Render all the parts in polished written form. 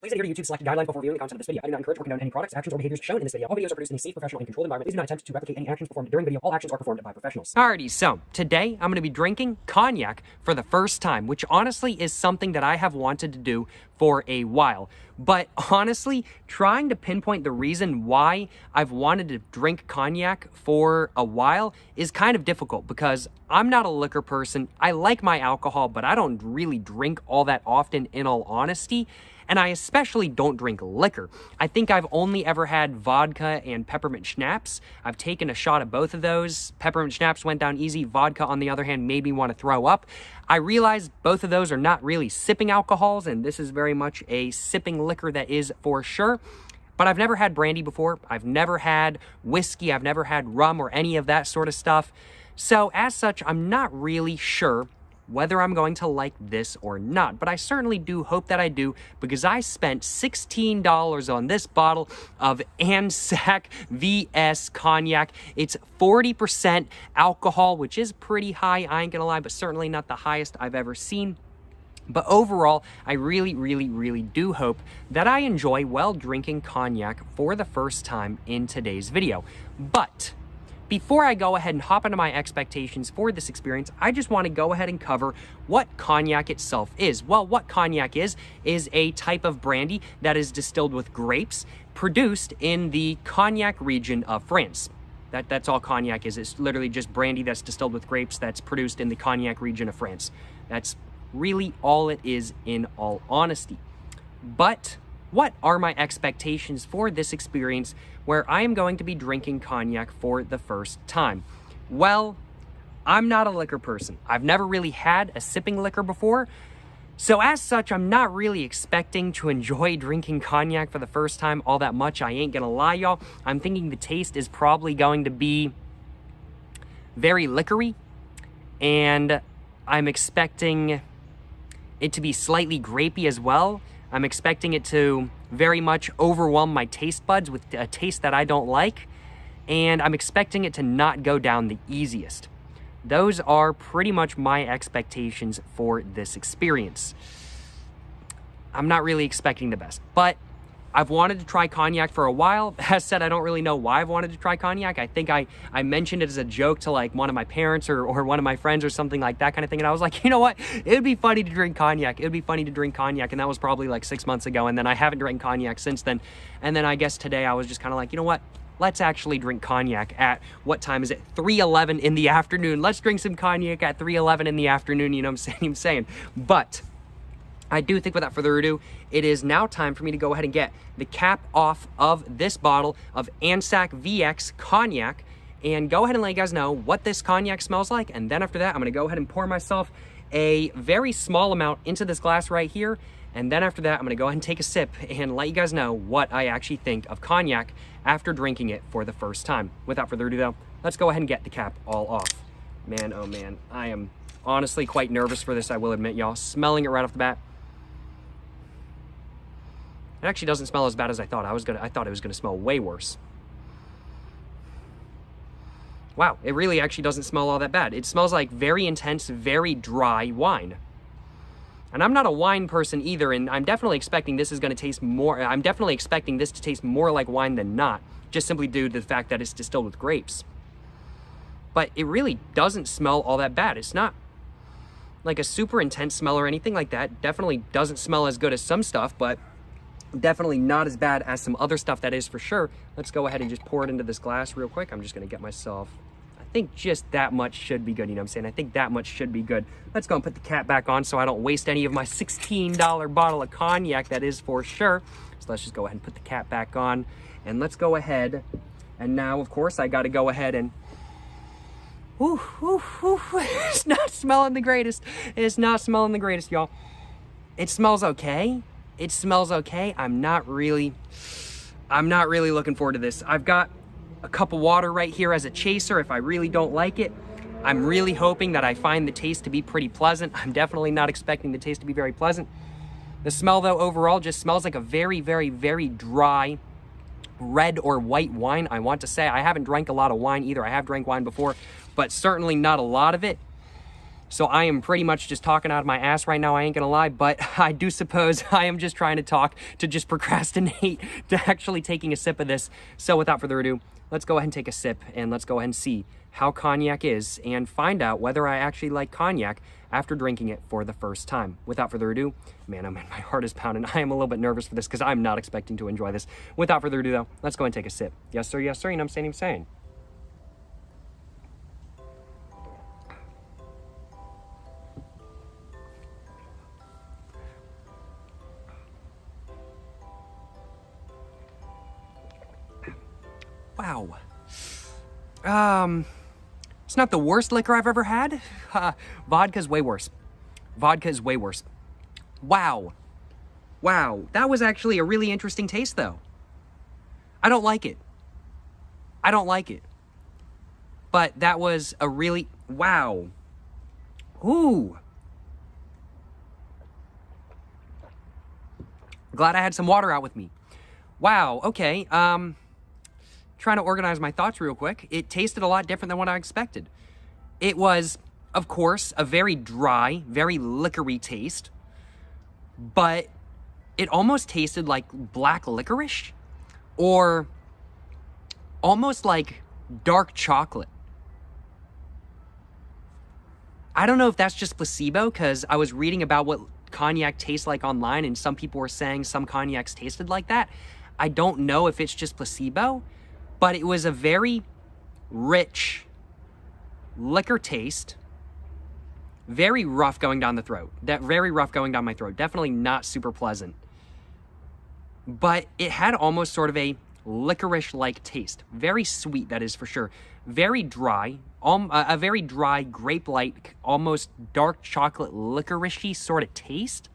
Please adhere to YouTube's selected guidelines before viewing the content of this video. I do not encourage or condone any products, actions, or behaviors shown in this video. All videos are produced in a safe, professional, and controlled environment. Please do not attempt to replicate any actions performed during video. All actions are performed by professionals. Alrighty, so today I'm going to be drinking cognac for the first time, which honestly is something that I have wanted to do for a while. But honestly, trying to pinpoint the reason why I've wanted to drink cognac for a while is kind of difficult because I'm not a liquor person. I like my alcohol, but I don't really drink all that often, in all honesty. And I especially don't drink liquor. I think I've only ever had vodka and peppermint schnapps. I've taken a shot of both of those. Peppermint schnapps went down easy. Vodka, on the other hand, made me want to throw up. I realize both of those are not really sipping alcohols, and this is very much a sipping liquor that is for sure. But I've never had brandy before. I've never had whiskey. I've never had rum or any of that sort of stuff. So as such, I'm not really sure whether I'm going to like this or not, but I certainly do hope that I do, because I spent $16 on this bottle of Anzac VS Cognac. It's 40% alcohol, which is pretty high, I ain't gonna lie, but certainly not the highest I've ever seen. But overall, I really do hope that I enjoy while drinking cognac for the first time in today's video. But before I go ahead and hop into my expectations for this experience, I just want to go ahead and cover what cognac itself is. Well, what cognac is a type of brandy that is distilled with grapes, produced in the Cognac region of France. That's all cognac is. It's literally just brandy that's distilled with grapes that's produced in the Cognac region of France. That's really all it is, in all honesty. But what are my expectations for this experience where I am going to be drinking cognac for the first time? Well, I'm not a liquor person. I've never really had a sipping liquor before. So as such, I'm not really expecting to enjoy drinking cognac for the first time all that much. I ain't gonna lie, y'all. I'm thinking the taste is probably going to be very liquory, and I'm expecting it to be slightly grapey as well. I'm expecting it to very much overwhelm my taste buds with a taste that I don't like, and I'm expecting it to not go down the easiest. Those are pretty much my expectations for this experience. I'm not really expecting the best, but I've wanted to try cognac for a while. As said, I don't really know why I've wanted to try cognac. I think I mentioned it as a joke to like one of my parents or one of my friends or something like that kind of thing. And I was like, you know what? It would be funny to drink cognac. It would be funny to drink cognac. And that was probably like 6 months ago. And then I haven't drank cognac since then. And then I guess today I was just kind of like, you know what? Let's actually drink cognac at, what time is it? 3:11 in the afternoon. Let's drink some cognac at 3:11 in the afternoon. You know what I'm saying? But I do think, without further ado, it is now time for me to go ahead and get the cap off of this bottle of Anzac VX Cognac and go ahead and let you guys know what this cognac smells like. And then after that, I'm going to go ahead and pour myself a very small amount into this glass right here. And then after that, I'm going to go ahead and take a sip and let you guys know what I actually think of cognac after drinking it for the first time. Without further ado, though, let's go ahead and get the cap all off. Man, oh man, I am honestly quite nervous for this, I will admit, y'all. Smelling it right off the bat, it actually doesn't smell as bad as I thought. I thought it was gonna smell way worse. Wow, it really actually doesn't smell all that bad. It smells like very intense, very dry wine. And I'm not a wine person either, and I'm definitely expecting this is gonna taste more, I'm definitely expecting this to taste more like wine than not, just simply due to the fact that it's distilled with grapes. But it really doesn't smell all that bad. It's not like a super intense smell or anything like that. Definitely doesn't smell as good as some stuff, but definitely not as bad as some other stuff, that is for sure. Let's go ahead and just pour it into this glass real quick. I'm just gonna get myself, I think just that much should be good, you know what I'm saying? I think that much should be good. Let's go and put the cap back on so I don't waste any of my $16 bottle of cognac, that is for sure. So let's just go ahead and put the cap back on, and let's go ahead. And now, of course, I gotta go ahead and, it's not smelling the greatest. It's not smelling the greatest, y'all. It smells okay. It smells okay. I'm not really looking forward to this. I've got a cup of water right here as a chaser if I really don't like it. I'm really hoping that I find the taste to be pretty pleasant. I'm definitely not expecting the taste to be very pleasant. The smell, though, overall just smells like a very dry red or white wine, I want to say. I haven't drank a lot of wine either. I have drank wine before, but certainly not a lot of it. So I am pretty much just talking out of my ass right now, I ain't gonna lie, but I do suppose I am just trying to talk to just procrastinate to actually taking a sip of this. So without further ado, let's go ahead and take a sip and let's go ahead and see how cognac is and find out whether I actually like cognac after drinking it for the first time. Without further ado, man, oh man, my heart is pounding. I am a little bit nervous for this because I'm not expecting to enjoy this. Without further ado though, let's go ahead and take a sip. Yes sir, you know what I'm saying. Wow. It's not the worst liquor I've ever had. Vodka's way worse. Vodka is way worse. Wow. Wow. That was actually a really interesting taste, though. I don't like it. I don't like it. But that was a really... Wow. Ooh. Glad I had some water out with me. Wow. Okay. Trying to organize my thoughts real quick. It tasted a lot different than what I expected. It was, of course, a very dry, very liquor-y taste, but it almost tasted like black licorice or almost like dark chocolate. I don't know if that's just placebo because I was reading about what cognac tastes like online and some people were saying some cognacs tasted like that. I don't know if it's just placebo, but it was a very rich liquor taste, very rough going down the throat. Very rough going down my throat. Definitely not super pleasant. But it had almost sort of a licorice-like taste. Very sweet, that is for sure. Very dry, a very dry grape-like, almost dark chocolate licorice-y sort of taste.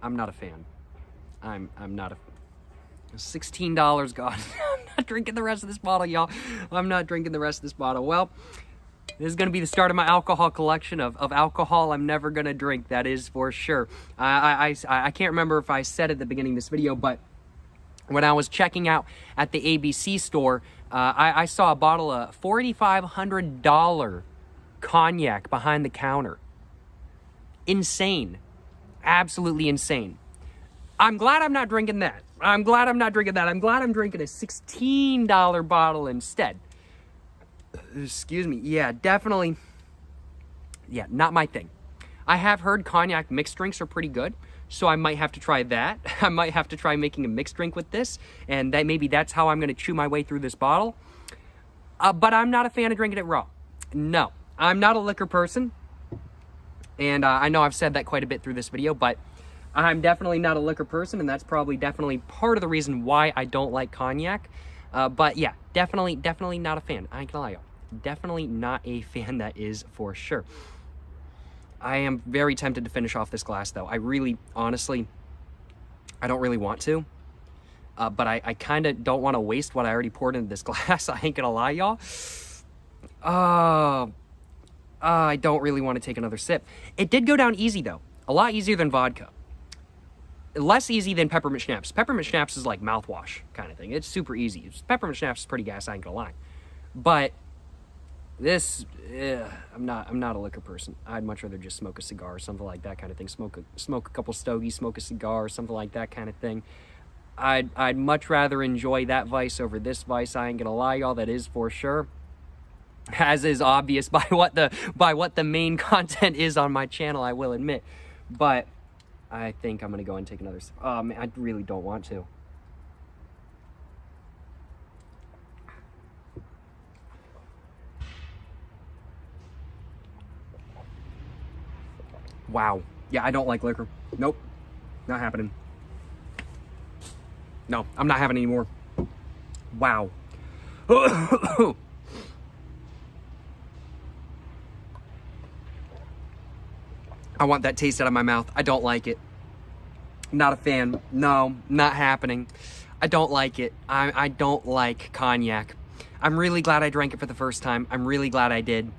I'm not a fan. I'm not a... $16, God. I'm not drinking the rest of this bottle, y'all. I'm not drinking the rest of this bottle. Well, this is going to be the start of my alcohol collection of alcohol I'm never going to drink. That is for sure. I can't remember if I said at the beginning of this video, but when I was checking out at the ABC store, I saw a bottle of $4,500 cognac behind the counter. Insane. Absolutely insane. I'm glad I'm not drinking that. I'm glad I'm not drinking that. I'm glad I'm drinking a $16 bottle instead. Excuse me. Yeah, definitely. Yeah, not my thing. I have heard cognac mixed drinks are pretty good, so I might have to try that. I might have to try making a mixed drink with this, and that maybe that's how I'm going to chew my way through this bottle. But I'm not a fan of drinking it raw. No, I'm not a liquor person, and I know I've said that quite a bit through this video, but I'm definitely not a liquor person, and that's probably definitely part of the reason why I don't like cognac. But yeah, definitely not a fan. I ain't gonna lie, y'all. Definitely not a fan, that is for sure. I am very tempted to finish off this glass, though. I really, honestly, I don't really want to. But I kind of don't want to waste what I already poured into this glass. I ain't gonna lie, y'all. I don't really want to take another sip. It did go down easy, though. A lot easier than vodka. Less easy than peppermint schnapps. Peppermint schnapps is like mouthwash kind of thing. It's super easy. Peppermint schnapps is pretty gas, I ain't gonna lie. But this, I'm not a liquor person. I'd much rather just smoke a cigar or something like that kind of thing. Smoke a couple stogies, smoke a cigar or something like that kind of thing. I'd much rather enjoy that vice over this vice. I ain't gonna lie, y'all. That is for sure. As is obvious by what the main content is on my channel, I will admit. But I think I'm gonna go and take another sip. Oh man, I really don't want to. Wow. Yeah, I don't like liquor. Nope. Not happening. No, I'm not having any more. Wow. I want that taste out of my mouth. I don't like it. Not a fan. No, not happening. I don't like it. I don't like cognac. I'm really glad I drank it for the first time. I'm really glad I did,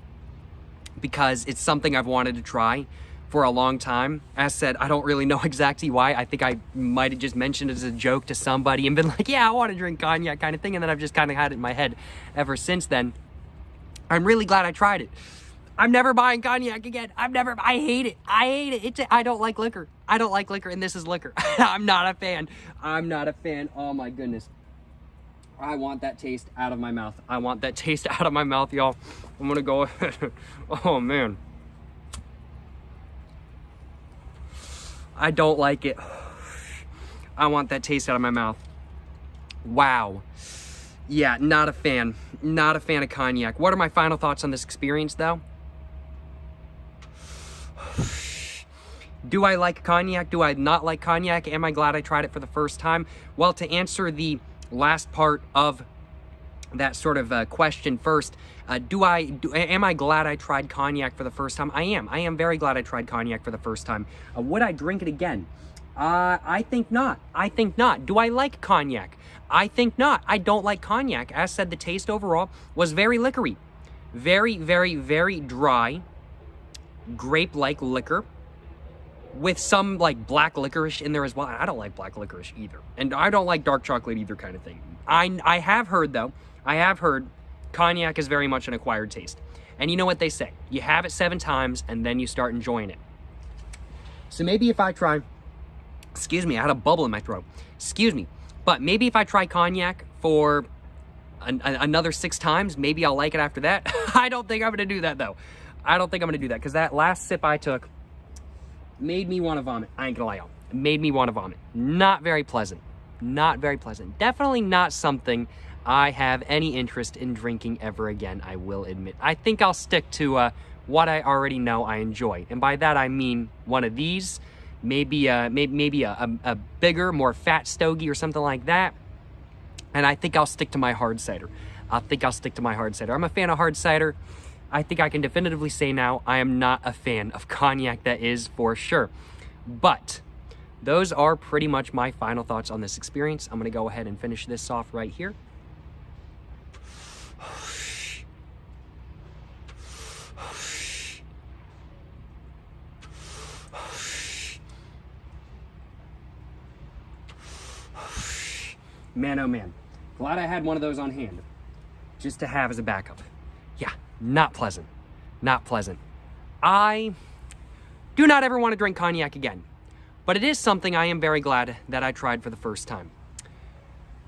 because it's something I've wanted to try for a long time. As said, I don't really know exactly why. I think I might have just mentioned it as a joke to somebody and been like, yeah, I want to drink cognac kind of thing. And then I've just kind of had it in my head ever since then. I'm really glad I tried it. I'm never buying cognac again. I hate it. I hate it. I don't like liquor. I don't like liquor, and this is liquor. I'm not a fan. I'm not a fan. Oh my goodness. I want that taste out of my mouth. I want that taste out of my mouth, y'all. I'm gonna go ahead. Oh man. I don't like it. I want that taste out of my mouth. Wow. Yeah, not a fan. Not a fan of cognac. What are my final thoughts on this experience, though? Do I like cognac? Do I not like cognac? Am I glad I tried it for the first time? Well, to answer the last part of that sort of question first, am I glad I tried cognac for the first time? I am. I am very glad I tried cognac for the first time. Would I drink it again? I think not. I think not. Do I like cognac? I think not. I don't like cognac. As said, the taste overall was very liquory. Very, very, very dry, grape-like liquor with some like black licorice in there as well. I don't like black licorice either. And I don't like dark chocolate either, kind of thing. I have heard, though, cognac is very much an acquired taste. And you know what they say? You have it 7 times and then you start enjoying it. So maybe if I try, excuse me, I had a bubble in my throat. Excuse me. But maybe if I try cognac for another 6 times, maybe I'll like it after that. I don't think I'm going to do that, though. I don't think I'm going to do that because that last sip I took made me want to vomit. I ain't going to lie, y'all. It made me want to vomit. Not very pleasant. Not very pleasant. Definitely not something I have any interest in drinking ever again, I will admit. I think I'll stick to what I already know I enjoy. And by that, I mean one of these, maybe a bigger, more fat stogie or something like that. And I think I'll stick to my hard cider. I'm a fan of hard cider. I think I can definitively say now I am not a fan of cognac, that is for sure. But those are pretty much my final thoughts on this experience. I'm going to go ahead and finish this off right here. Man, oh man. Glad I had one of those on hand just to have as a backup. Yeah, not pleasant. Not pleasant. I do not ever want to drink cognac again, but it is something I am very glad that I tried for the first time.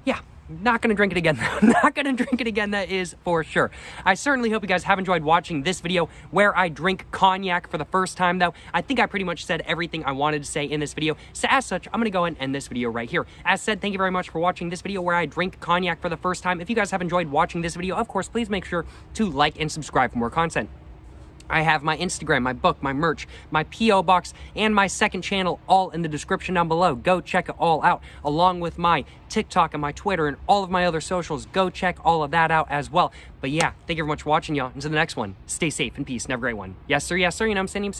Yeah, not going to drink it again. Not going to drink it again, that is for sure. I certainly hope you guys have enjoyed watching this video where I drink cognac for the first time, though. I think I pretty much said everything I wanted to say in this video. So as such, I'm going to go ahead and end this video right here. As said, thank you very much for watching this video where I drink cognac for the first time. If you guys have enjoyed watching this video, of course, please make sure to like and subscribe for more content. I have my Instagram, my book, my merch, my P.O. box, and my second channel all in the description down below. Go check it all out, along with my TikTok and my Twitter and all of my other socials. Go check all of that out as well. But yeah, thank you very much for watching, y'all. Until the next one, stay safe and peace and have a great one. Yes, sir, you know what I'm saying?